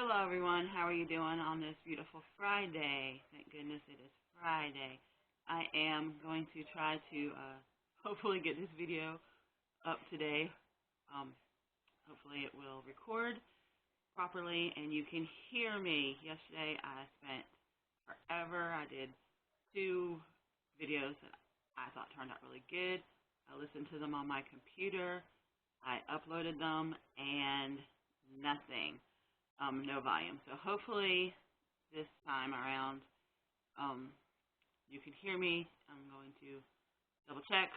Hello, everyone. How are you doing on this beautiful Friday? Thank goodness it is Friday. I am going to try to hopefully get this video up today. Um, Hopefully it will record properly and you can hear me. Yesterday I spent forever. I did 2 videos that I thought turned out really good. I listened to them on my computer. I uploaded them and nothing. No volume. So hopefully this time around you can hear me. I'm going to double check.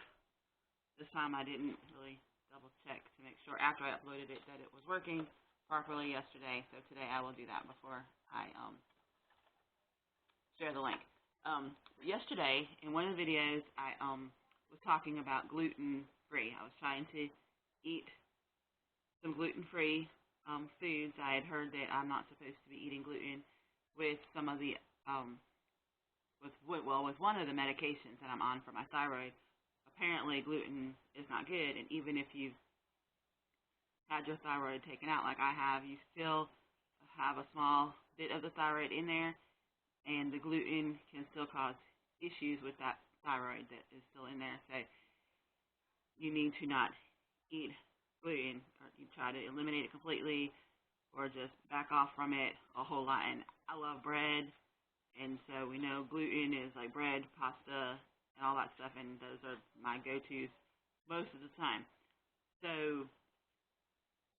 This time I didn't really double check to make sure after I uploaded it that it was working properly yesterday. So today I will do that before I share the link. Yesterday in one of the videos I was talking about gluten free. I was trying to eat some gluten-free foods. I had heard that I'm not supposed to be eating gluten with some of the with one of the medications that I'm on for my thyroid. Apparently, gluten is not good, and even if you've had your thyroid taken out, like I have, you still have a small bit of the thyroid in there, and the gluten can still cause issues with that thyroid that is still in there. So you need to not eat gluten, or you try to eliminate it completely, or just back off from it a whole lot. And I love bread, and so we know gluten is like bread, pasta, and all that stuff, and those are my go-tos most of the time. So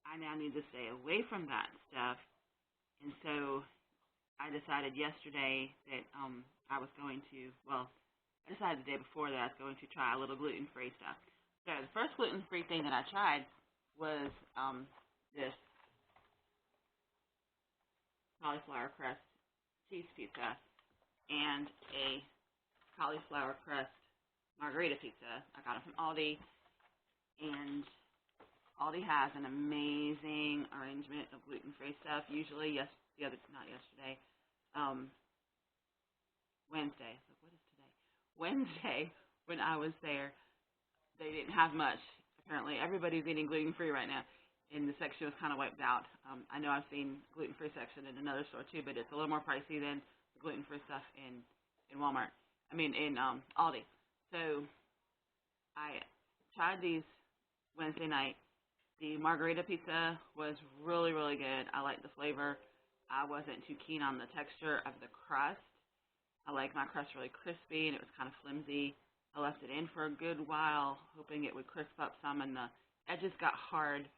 I now need to stay away from that stuff, and so I decided yesterday that I decided the day before that I was going to try a little gluten-free stuff. So the first gluten-free thing that I tried was this cauliflower crust cheese pizza and a cauliflower crust margarita pizza. I got it from Aldi, and Aldi has an amazing arrangement of gluten-free stuff. Usually, Wednesday. So what is today? Wednesday, when I was there, they didn't have much. Apparently, everybody's eating gluten-free right now, and the section was kind of wiped out. I know I've seen gluten-free section in another store too, but it's a little more pricey than the gluten-free stuff in Walmart. In Aldi. So I tried these Wednesday night. The margarita pizza was really, really good. I liked the flavor. I wasn't too keen on the texture of the crust. I like my crust really crispy, and it was kind of flimsy. I left it in for a good while, hoping it would crisp up some, and the edges got hard,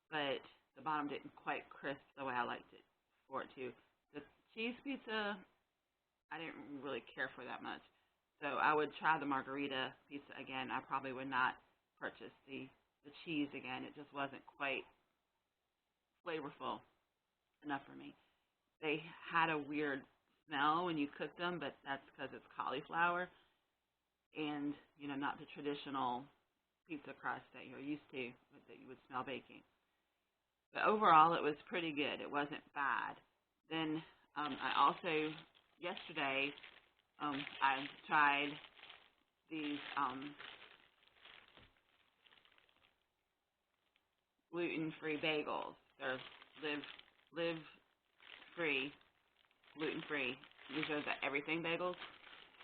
but the bottom didn't quite crisp the way I liked it for it to. The cheese pizza, I didn't really care for that much. So I would try the margarita pizza again. I probably would not purchase the cheese again. It just wasn't quite flavorful enough for me. They had a weird smell when you cook them, but that's because it's cauliflower and, not the traditional pizza crust that you're used to, that you would smell baking. But overall, it was pretty good. It wasn't bad. Then I also, yesterday, I tried these gluten-free bagels. They're live-free, gluten-free. These are the everything bagels.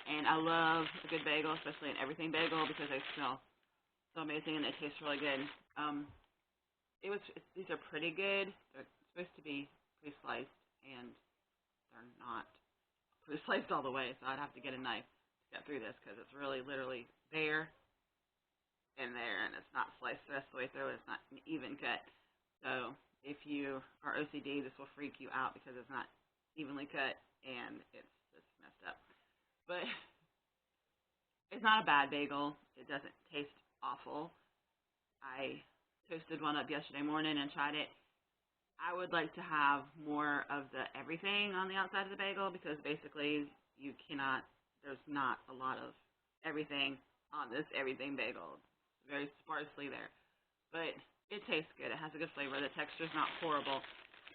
And I love a good bagel, especially an everything bagel, because they smell so amazing and they taste really good. These are pretty good. They're supposed to be pre-sliced, and they're not pre-sliced all the way, so I'd have to get a knife to get through this because it's really literally there and there, and it's not sliced the rest of the way through. It's not an even cut. So if you are OCD, this will freak you out because it's not evenly cut and it's just messed up. But it's not a bad bagel. It doesn't taste awful. I toasted one up yesterday morning and tried it. I would like to have more of the everything on the outside of the bagel because basically there's not a lot of everything on this everything bagel. It's very sparsely there. But it tastes good. It has a good flavor. The texture's not horrible.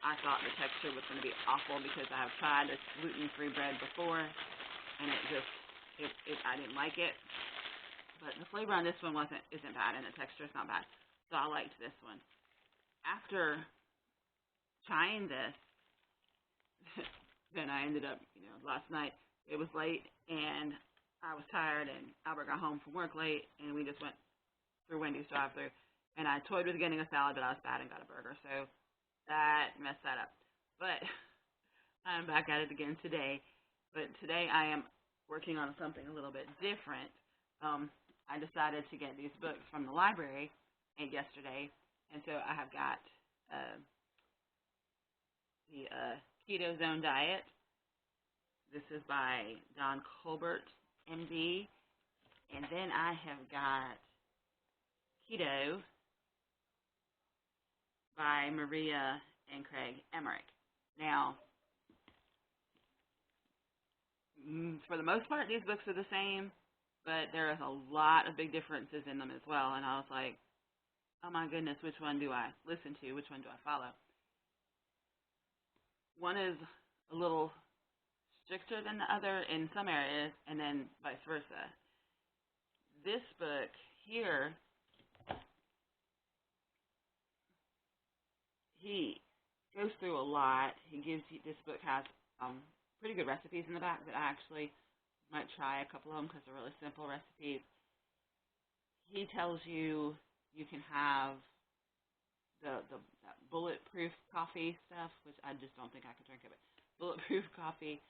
I thought the texture was going to be awful because I have tried this gluten-free bread before, and I didn't like it. But the flavor on this one isn't bad, and the texture's not bad. So I liked this one. After trying this, then I ended up, last night it was late and I was tired, and Albert got home from work late, and we just went through Wendy's drive-through, and I toyed with getting a salad, but I was bad and got a burger, so that messed that up. But I'm back at it again today. But today I am working on something a little bit different. I decided to get these books from the library yesterday, and so I have got uh, the Keto Zone Diet. This is by Don Colbert, MD, and then I have got Keto by Maria and Craig Emmerich. Now, for the most part, these books are the same, but there is a lot of big differences in them as well. And I was like, oh my goodness, which one do I listen to? Which one do I follow? One is a little stricter than the other in some areas, and then vice versa. This book here, he goes through a lot. This book has pretty good recipes in the back that I actually might try a couple of them because they're really simple recipes. He tells you can have that bulletproof coffee stuff, which I just don't think I could drink it, but bulletproof coffee,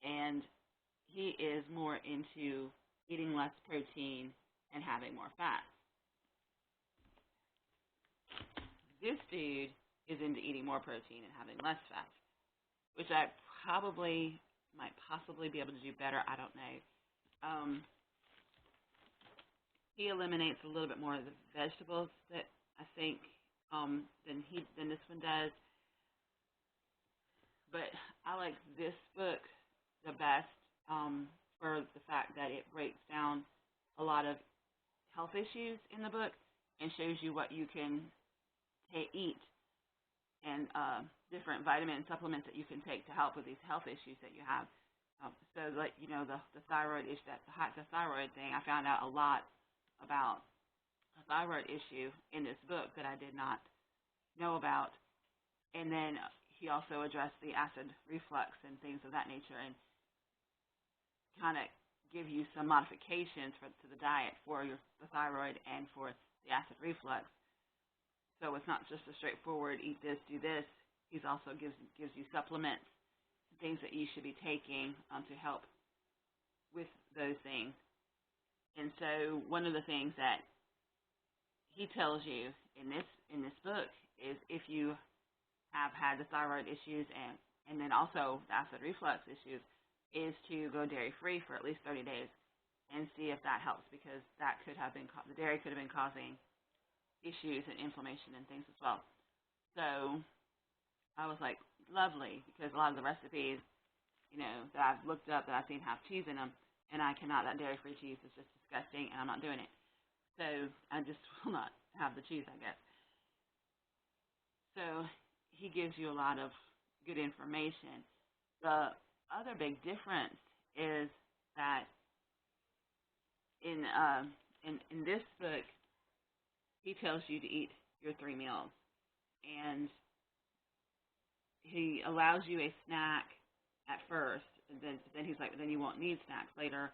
and he is more into eating less protein and having more fat. This dude is into eating more protein and having less fat, which I might possibly be able to do better. I don't know. He eliminates a little bit more of the vegetables that I think than this one does. But I like this book the best for the fact that it breaks down a lot of health issues in the book and shows you what you can eat and different vitamin supplements that you can take to help with these health issues that you have. So, like, the thyroid issue, the thyroid thing, I found out a lot about a thyroid issue in this book that I did not know about. And then he also addressed the acid reflux and things of that nature, and kind of give you some modifications to the diet for the thyroid and for the acid reflux. So it's not just a straightforward eat this, do this. He also gives you supplements, things that you should be taking to help with those things. And so one of the things that he tells you in this book is if you have had the thyroid issues and then also the acid reflux issues, is to go dairy-free for at least 30 days and see if that helps, because that could have been the dairy could have been causing issues and inflammation and things as well. So I was like, lovely, because a lot of the recipes, that I've looked up that I've seen have cheese in them, and I cannot. That dairy-free cheese is just disgusting, and I'm not doing it. So I just will not have the cheese, I guess. So he gives you a lot of good information. The other big difference is that in this book, he tells you to eat your 3 meals, and he allows you a snack at first, and then he's like, then you won't need snacks later,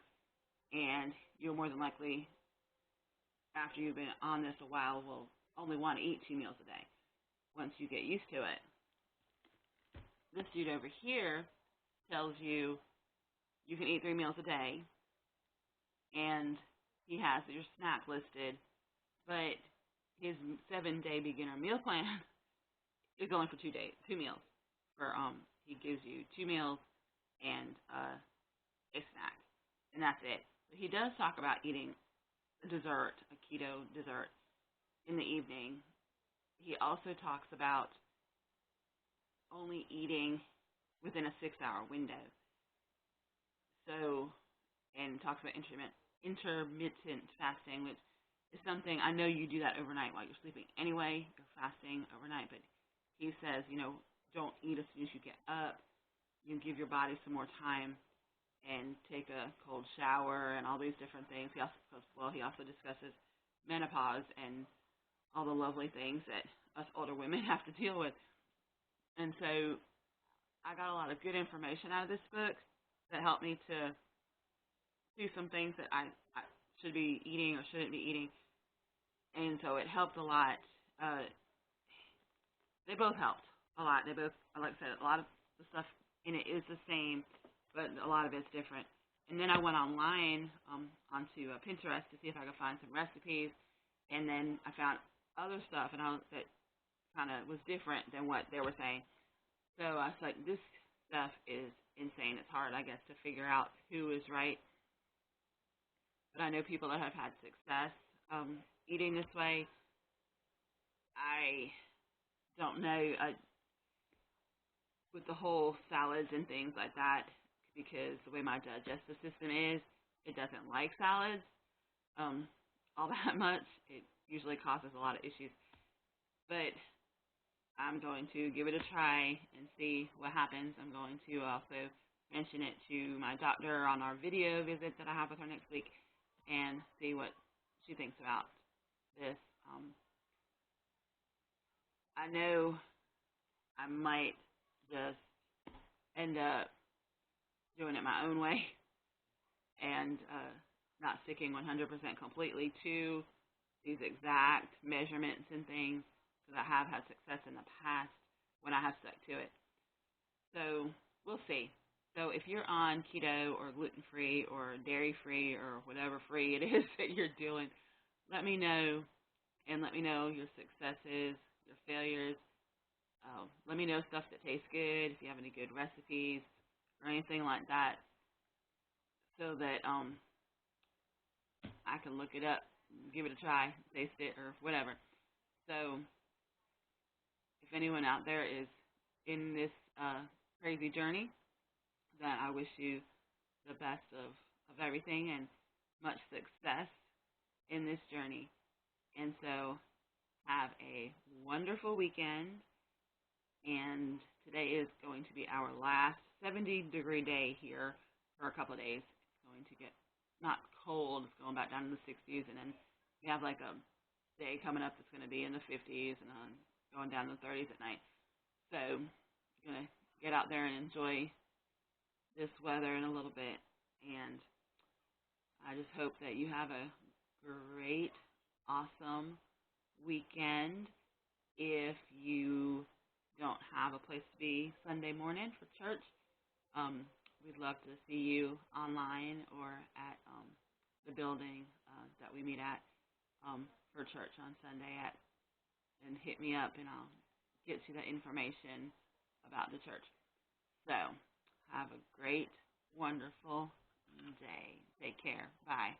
and you'll more than likely, after you've been on this a while, will only want to eat 2 meals a day once you get used to it. This dude over here tells you can eat 3 meals a day, and he has your snack listed, but his 7-day beginner meal plan is only for 2 meals. He gives you 2 meals and a snack, and that's it. But he does talk about eating a dessert, a keto dessert, in the evening. He also talks about only eating within a 6-hour window. So, and talks about intermittent fasting, which is something, I know you do that overnight while you're sleeping anyway. You're fasting overnight, but he says, don't eat as soon as you get up. You give your body some more time and take a cold shower and all these different things. He also discusses menopause and all the lovely things that us older women have to deal with. And so I got a lot of good information out of this book that helped me to do some things that I should be eating or shouldn't be eating, and so it helped a lot. Uh, they both helped a lot. They both, like I said, a lot of the stuff in it is the same, but a lot of it's different. And then I went online onto Pinterest to see if I could find some recipes, and then I found other stuff that kind of was different than what they were saying. So I was like, this stuff is insane. It's hard, I guess, to figure out who is right. But I know people that have had success eating this way. I don't know with the whole salads and things like that because the way my digestive system is, it doesn't like salads um, all that much. It usually causes a lot of issues. But I'm going to give it a try and see what happens. I'm going to also mention it to my doctor on our video visit that I have with her next week and see what she thinks about this. I know I might just end up doing it my own way and not sticking 100% completely to these exact measurements and things because I have had success in the past when I have stuck to it. So we'll see. So if you're on keto or gluten-free or dairy-free or whatever free it is that you're doing, let me know and let me know your successes, your failures. Let me know stuff that tastes good, if you have any good recipes or anything like that so that I can look it up, give it a try, taste it, or whatever. So if anyone out there is in this crazy journey, then I wish you the best of everything and much success in this journey. And so have a wonderful weekend. And today is going to be our last 70-degree day here for a couple of days. It's going to get not cold, it's going back down in the 60s, and then we have like a day coming up that's going to be in the 50s and going down in the 30s at night. So I'm going to get out there and enjoy this weather in a little bit. And I just hope that you have a great, awesome weekend. If you don't have a place to be Sunday morning for church, we'd love to see you online or at the building that we meet at for church on Sunday and hit me up and I'll get you the information about the church. So have a great, wonderful day. Take care. Bye.